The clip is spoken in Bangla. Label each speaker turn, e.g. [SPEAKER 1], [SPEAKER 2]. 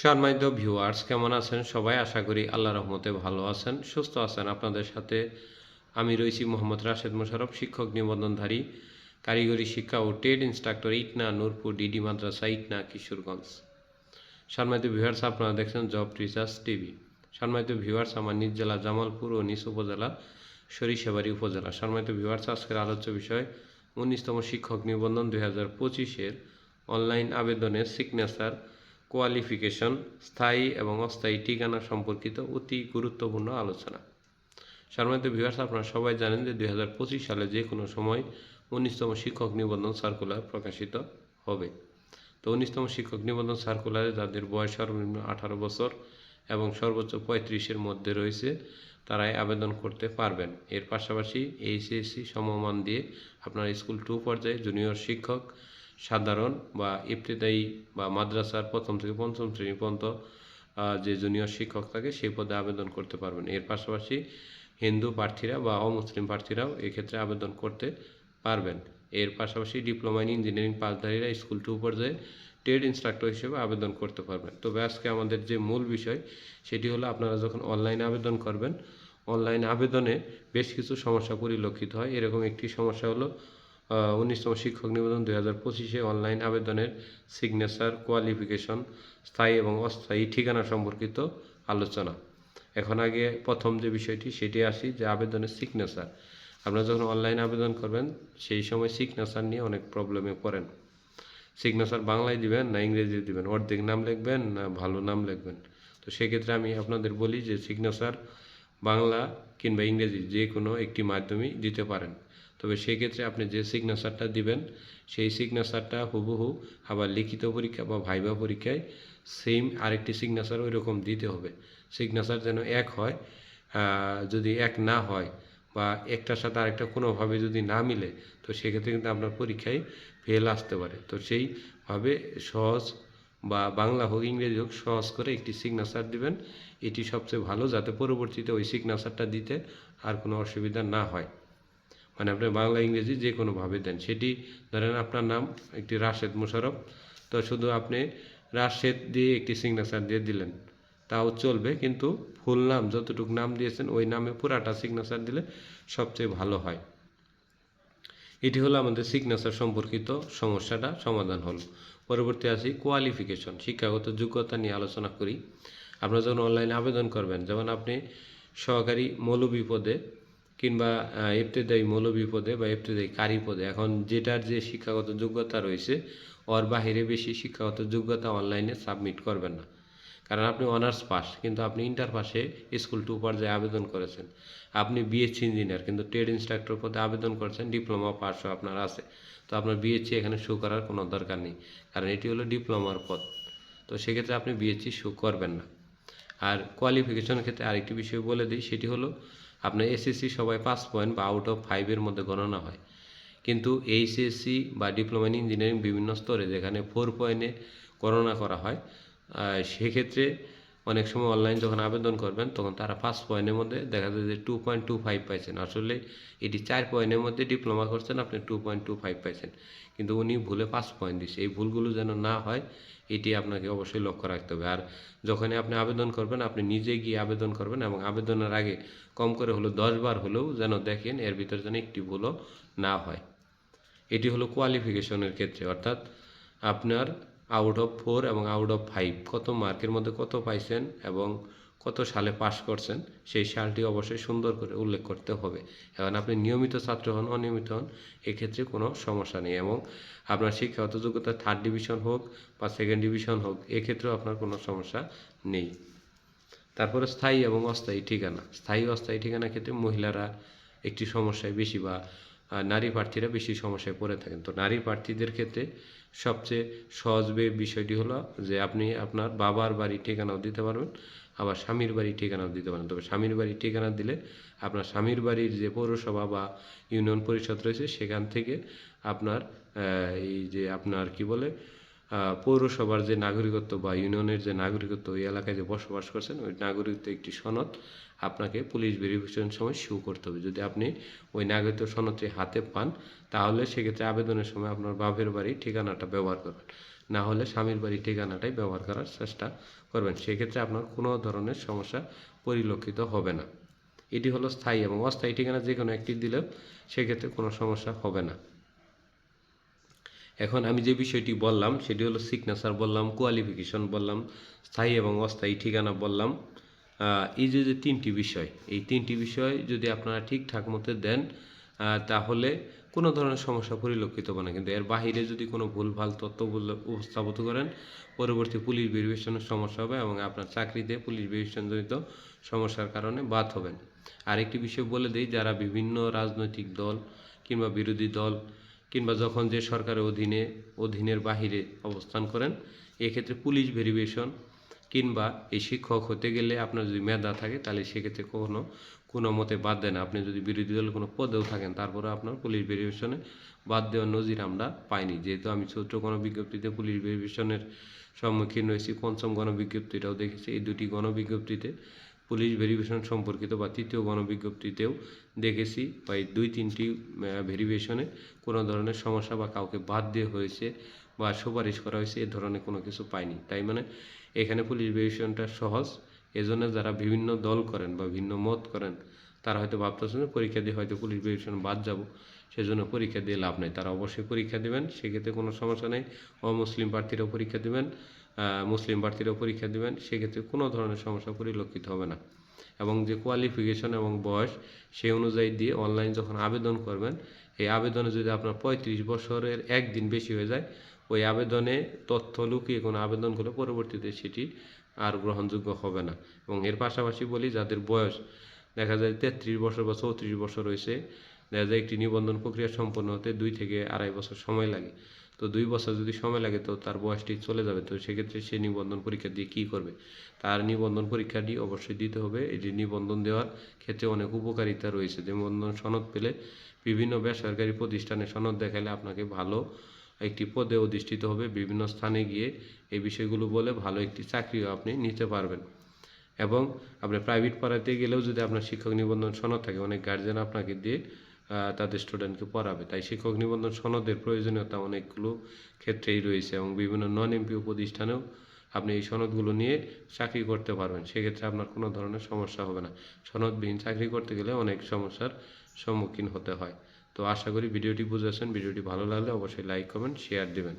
[SPEAKER 1] সম্মানিত ভিউয়ার্স কেমন আছেন সবাই? আশা করি আল্লাহর রহমতে ভালো আছেন, সুস্থ আছেন। আপনাদের সাথে আমি রয়েছি মোহাম্মদ রাশেদ মোশাররফ, শিক্ষক নিবন্ধনধারী, কারিগরি শিক্ষা ও trade instructor, Itna, Nurpur DD মাদ্রাসা, ইটনা, কিশোরগঞ্জ। সম্মানিত ভিউয়ার্স, আপনারা দেখছেন জব রিসার্চ টিভি। সম্মানিত ভিউয়ার্স, আমার নিজ জেলা জামালপুর ও নিজ উপজেলা সরিষাবাড়ি উপজেলা। সম্মানিত ভিউয়ার্স, আজকের আলোচ্য বিষয় 19তম শিক্ষক নিবন্ধন 2025-এর অনলাইন আবেদনের সিগনেচার, কোয়ালিফিকেশন, স্থায়ী এবং অস্থায়ী ঠিকানা সম্পর্কিত অতি গুরুত্বপূর্ণ আলোচনা। সম্মানিত ভিউয়ার্স, আপনারা সবাই জানেন যে 2025 সালে যে কোনো সময় 19তম শিক্ষক নিবন্ধন সার্কুলার প্রকাশিত হবে। তো 19তম শিক্ষক নিবন্ধন সার্কুলারে যাদের বয়স সর্বনিম্ন 18 বছর এবং সর্বোচ্চ 35-এর মধ্যে রয়েছে তারাই আবেদন করতে পারবেন। এর পাশাপাশি এইচএসসি সমমান দিয়ে আপনারা স্কুল 2 পর্যায়ে জুনিয়র শিক্ষক, সাধারণ বা ইবতেদায়ী বা মাদ্রাসার প্রথম থেকে পঞ্চম শ্রেণী পর্যন্ত যে জুনিয়র শিক্ষক থাকে সেই পদে আবেদন করতে পারবেন। এর পাশাপাশি হিন্দু প্রার্থীরা বা অমুসলিম প্রার্থীরাও এক্ষেত্রে আবেদন করতে পারবেন। এর পাশাপাশি ডিপ্লোমা ইন ইঞ্জিনিয়ারিং পাসধারীরা স্কুল 2 পর্যায়ে ট্রেড ইনস্ট্রাক্টর হিসেবে আবেদন করতে পারবেন। তবে আজকে আমাদের যে মূল বিষয় সেটি হলো, আপনারা যখন অনলাইনে আবেদন করবেন, অনলাইন আবেদনে বেশ কিছু সমস্যা পরিলক্ষিত হয়। এরকম একটি সমস্যা হলো 19তম শিক্ষক নিবন্ধন 2025-এ অনলাইন আবেদনের সিগনেচার, কোয়ালিফিকেশন, স্থায়ী এবং অস্থায়ী ঠিকানা সম্পর্কিত আলোচনা। এখন আগে প্রথম যে বিষয়টি সেটি আসি, যে আবেদনের সিগনেচার। আপনারা যখন অনলাইন আবেদন করবেন সেই সময় সিগনেচার নিয়ে অনেক প্রবলেমে পড়েন। সিগনেচার বাংলায় দিবেন না ইংরেজি দিবেন, অর্ধেক নাম লিখবেন না ভালো নাম লিখবেন। তো সেক্ষেত্রে আমি আপনাদের বলি যে সিগনেচার বাংলা কিংবা ইংরেজি যে কোনো একটি মাধ্যমেই দিতে পারেন। তবে সেক্ষেত্রে আপনি যে সিগনেচারটা দিবেন সেই সিগনেচারটা হুবহু আবার লিখিত পরীক্ষা বা ভাইভা পরীক্ষায় সেম আরেকটি সিগনেচার ওই রকম দিতে হবে। সিগনেচার যেন এক হয়। যদি এক না হয় বা একটার সাথে আরেকটা কোনোভাবে যদি না মিলে, তো সেক্ষেত্রে কিন্তু আপনার পরীক্ষায় ফেল আসতে পারে। তো সেইভাবে সহজ বা বাংলা হোক ইংরেজি হোক সহজ করে একটি সিগনেচার দিবেন। এটি সবচেয়ে ভালো, যাতে পরবর্তীতে ওই সিগনেচারটা দিতে আর কোনো অসুবিধা না হয়। মানে আপনি বাংলা ইংরেজি যে কোনোভাবে দেন। সেটি ধরেন আপনার নাম একটি রাশেদ মোশাররফ, তো শুধু আপনি রাশেদ দিয়ে একটি সিগনেচার দিয়ে দিলেন, তাও চলবে, কিন্তু ফুল নাম যতটুকু নাম দিয়েছেন ওই নামে পুরাটা সিগনেচার দিলে সবচেয়ে ভালো হয়। এটি হলো আমাদের সিগনেচার সম্পর্কিত সমস্যাটা সমাধান হলো। পরবর্তী আসি কোয়ালিফিকেশন, শিক্ষাগত যোগ্যতা নিয়ে আলোচনা করি। আপনারা যখন অনলাইনে আবেদন করবেন, যেমন আপনি সহকারী মৌলভী পদে কিংবা ইবতেদায়ী মৌলভী পদে বা ইবতেদায়ী কারি পদে, এখন যেটার যে শিক্ষাগত যোগ্যতা রয়েছে ওর বাহিরে বেশি শিক্ষাগত যোগ্যতা অনলাইনে সাবমিট করবেন না। কারণ আপনি অনার্স পাস কিন্তু আপনি ইন্টার পাসে স্কুল 2 পর্যায়ে আবেদন করেছেন। আপনি বিএসসি ইঞ্জিনিয়ার কিন্তু ট্রেড ইনস্ট্রাক্টর পদে আবেদন করেছেন, ডিপ্লোমা পাসও আপনার আছে। তো আপনার বিএসসি এখানে শো করার কোনো দরকার নেই, কারণ এটি হলো ডিপ্লোমার পদ। তো সেক্ষেত্রে আপনি বিএসসি শো করবেন না। আর কোয়ালিফিকেশনের ক্ষেত্রে আরেকটি বিষয় বলে দিই, সেটি হলো আপনার এসএসসি সবাই 5 পয়েন্ট বা আউট অফ 5-এর মধ্যে গণনা হয়, কিন্তু এইচএসসি বা ডিপ্লোমা ইন ইঞ্জিনিয়ারিং বিভিন্ন স্তরে যেখানে 4 পয়েন্টে গণনা করা হয়, সেক্ষেত্রে অনেক সময় অনলাইন যখন আবেদন করবেন তখন তারা 5 পয়েন্টের মধ্যে দেখা যায় যে 2.25 পাইছেন। আসলে এটি 4 পয়েন্টের মধ্যে ডিপ্লোমা করছেন, আপনি 2.25 পাইছেন, কিন্তু উনি ভুলে 5 পয়েন্ট দিচ্ছে। এই ভুলগুলো যেন না হয় এটি আপনাকে অবশ্যই লক্ষ্য রাখতে হবে। আর যখনই আপনি আবেদন করবেন আপনি নিজে গিয়ে আবেদন করবেন এবং আবেদনের আগে কম করে হলো 10 বার হলেও যেন দেখেন এর ভিতরে যেন একটি ভুলও না হয়। এটি হলো কোয়ালিফিকেশনের ক্ষেত্রে, অর্থাৎ আপনার আউট অফ 4 এবং আউট অফ 5 কত মার্কের মধ্যে কত পাইছেন এবং কত সালে পাস করছেন সেই সালটি অবশ্যই সুন্দর করে উল্লেখ করতে হবে। এখন আপনি নিয়মিত ছাত্র হন, অনিয়মিত হন, এক্ষেত্রে কোনো সমস্যা নেই। এবং আপনার শিক্ষাগত যোগ্যতা 3rd ডিভিশন হোক বা 2nd ডিভিশন হোক, এক্ষেত্রেও আপনার কোনো সমস্যা নেই। তারপরে স্থায়ী এবং অস্থায়ী ঠিকানা। স্থায়ী অস্থায়ী ঠিকানার ক্ষেত্রে মহিলারা একটি সমস্যায় বেশি বা নারী প্রার্থীরা বেশি সমস্যায় পড়ে থাকেন। তো নারী প্রার্থীদের ক্ষেত্রে সবচেয়ে সহজ বিষয়টি হলো যে আপনি আপনার বাবার বাড়ির ঠিকানাও দিতে পারবেন, আবার স্বামীর বাড়ির ঠিকানাও দিতে পারেন। তবে স্বামীর বাড়ির ঠিকানা দিলে আপনার স্বামীর বাড়ির যে পৌরসভা বা ইউনিয়ন পরিষদ রয়েছে সেখান থেকে আপনার এই যে আপনার কি বলে পৌরসভার যে নাগরিকত্ব বা ইউনিয়নের যে নাগরিকত্ব, ওই এলাকায় যে বসবাস করছেন ওই নাগরিকত্ব একটি সনদ আপনাকে পুলিশ ভেরিফিকেশনের সময় শো করতে হবে। যদি আপনি ওই নাগরিকত্ব সনদটি হাতে পান, তাহলে সেক্ষেত্রে আবেদনের সময় আপনার বাপের বাড়ির ঠিকানাটা ব্যবহার করবেন, না হলে স্বামীর বাড়ির ঠিকানাটাই ব্যবহার করার চেষ্টা করবেন। সেক্ষেত্রে আপনার কোনো ধরনের সমস্যা পরিলক্ষিত হবে না। এটি হলো স্থায়ী এবং অস্থায়ী ঠিকানা যে কোনো একটি দিলেও সেক্ষেত্রে কোনো সমস্যা হবে না। এখন আমি যে বিষয়টি বললাম সেটি হলো সিগনেচার বললাম, কোয়ালিফিকেশন বললাম, স্থায়ী এবং অস্থায়ী ঠিকানা বললাম। এই যে তিনটি বিষয়, এই তিনটি বিষয় যদি আপনারা ঠিকঠাক মতো দেন, তাহলে কোনো ধরনের সমস্যা পরিলক্ষিত হবে না। কিন্তু এর বাহিরে যদি কোনো ভুলভাল তথ্য উপস্থাপিত করেন, পরবর্তী পুলিশ ভেরিফিকেশনের সমস্যা হবে এবং আপনার চাকরিতে পুলিশ ভেরিফিকেশনজনিত সমস্যার কারণে বাদ হবেন। আরেকটি বিষয় বলে দিই, যারা বিভিন্ন রাজনৈতিক দল কিংবা বিরোধী দল কিংবা যখন যে সরকারের অধীনের বাহিরে অবস্থান করেন, এক্ষেত্রে পুলিশ ভেরিফিকেশন কিংবা এই শিক্ষক হতে গেলে আপনার যদি মেধা থাকে, তাহলে সেক্ষেত্রে কোনো মতে বাদ দেয় না। আপনি যদি বিরোধী দলের কোনো পদেও থাকেন, তারপরে আপনার পুলিশ ভেরিফিকেশনে বাদ দেওয়ার নজির আমরা পাইনি। যেহেতু আমি ছোট্ট গণবিজ্ঞপ্তিতে পুলিশ ভেরিফিকেশনের সম্মুখীন হয়েছি, পঞ্চম গণবিজ্ঞপ্তিটাও দেখেছি। এই দুটি গণবিজ্ঞপ্তিতে পুলিশ ভেরিফিকেশন সম্পর্কিত বা তৃতীয় গণবিজ্ঞপ্তিতেও দেখেছি, বা এই 2-3টি ভেরিফিকেশনে কোনো ধরনের সমস্যা বা কাউকে বাদ দেওয়া হয়েছে বা সুপারিশ করা হয়েছে এ ধরনের কোনো কিছু পাইনি। তাই মানে এখানে পুলিশ ভেরিফিকেশনটা সহজ। এজন্য যারা বিভিন্ন দল করেন বা ভিন্ন মত করেন, তারা হয়তো ভাবতেছেন যে পরীক্ষা দিয়ে হয়তো পুলিশ ভেরিফিকেশন বাদ যাব, সেজন্য পরীক্ষা দিয়ে লাভ নেই। তারা অবশ্যই পরীক্ষা দেবেন, সেক্ষেত্রে কোনো সমস্যা নেই। অমুসলিম প্রার্থীরাও পরীক্ষা দেবেন, মুসলিম প্রার্থীরাও পরীক্ষা দেবেন, সেক্ষেত্রে কোনো ধরনের সমস্যা পরিলক্ষিত হবে না। এবং যে কোয়ালিফিকেশন এবং বয়স সেই অনুযায়ী দিয়ে অনলাইন যখন আবেদন করবেন, এই আবেদনে যদি আপনার 35 বছরের একদিন বেশি হয়ে যায়, ওই আবেদনে তথ্য লুকিয়ে কোনো আবেদন করলে পরবর্তীতে সেটি আর গ্রহণযোগ্য হবে না। এবং এর পাশাপাশি বলি, যাদের বয়স দেখা যায় 33 বছর বা 34 বছর হয়েছে, দেখা যায় একটি নিবন্ধন প্রক্রিয়া সম্পন্ন হতে 2 থেকে 2.5 বছর সময় লাগে। তো 2 বছর যদি সময় লাগে, তো তার বয়সটি চলে যাবে। তো সেক্ষেত্রে সে নিবন্ধন পরীক্ষা দিয়ে কী করবে? তার নিবন্ধন পরীক্ষাটি অবশ্যই দিতে হবে। এই যে নিবন্ধন দেওয়ার ক্ষেত্রে অনেক উপকারিতা রয়েছে। যে নিবন্ধন সনদ পেলে বিভিন্ন বেসরকারি প্রতিষ্ঠানে সনদ দেখালে আপনাকে ভালো একটি পদে অধিষ্ঠিত হবে। বিভিন্ন স্থানে গিয়ে এই বিষয়গুলো বলে ভালো একটি চাকরিও আপনি নিতে পারবেন। এবং আপনি প্রাইভেট পড়াতে গেলেও যদি আপনার শিক্ষক নিবন্ধন সনদ থাকে, অনেক গার্জেন আপনাকে দিয়ে তাদের স্টুডেন্টকে পড়াবে। তাই শিক্ষক নিবন্ধন সনদের প্রয়োজনীয়তা অনেকগুলো ক্ষেত্রেই রয়েছে এবং বিভিন্ন নন এমপিও প্রতিষ্ঠানেও আপনি এই সনদগুলো নিয়ে চাকরি করতে পারবেন। সেক্ষেত্রে আপনার কোনো ধরনের সমস্যা হবে না। সনদবিহীন চাকরি করতে গেলে অনেক সমস্যার সম্মুখীন হতে হয়। তো আশা করি ভিডিওটি বুঝেছেন। ভিডিওটি ভালো লাগলে অবশ্যই লাইক, কমেন্ট, শেয়ার দেবেন।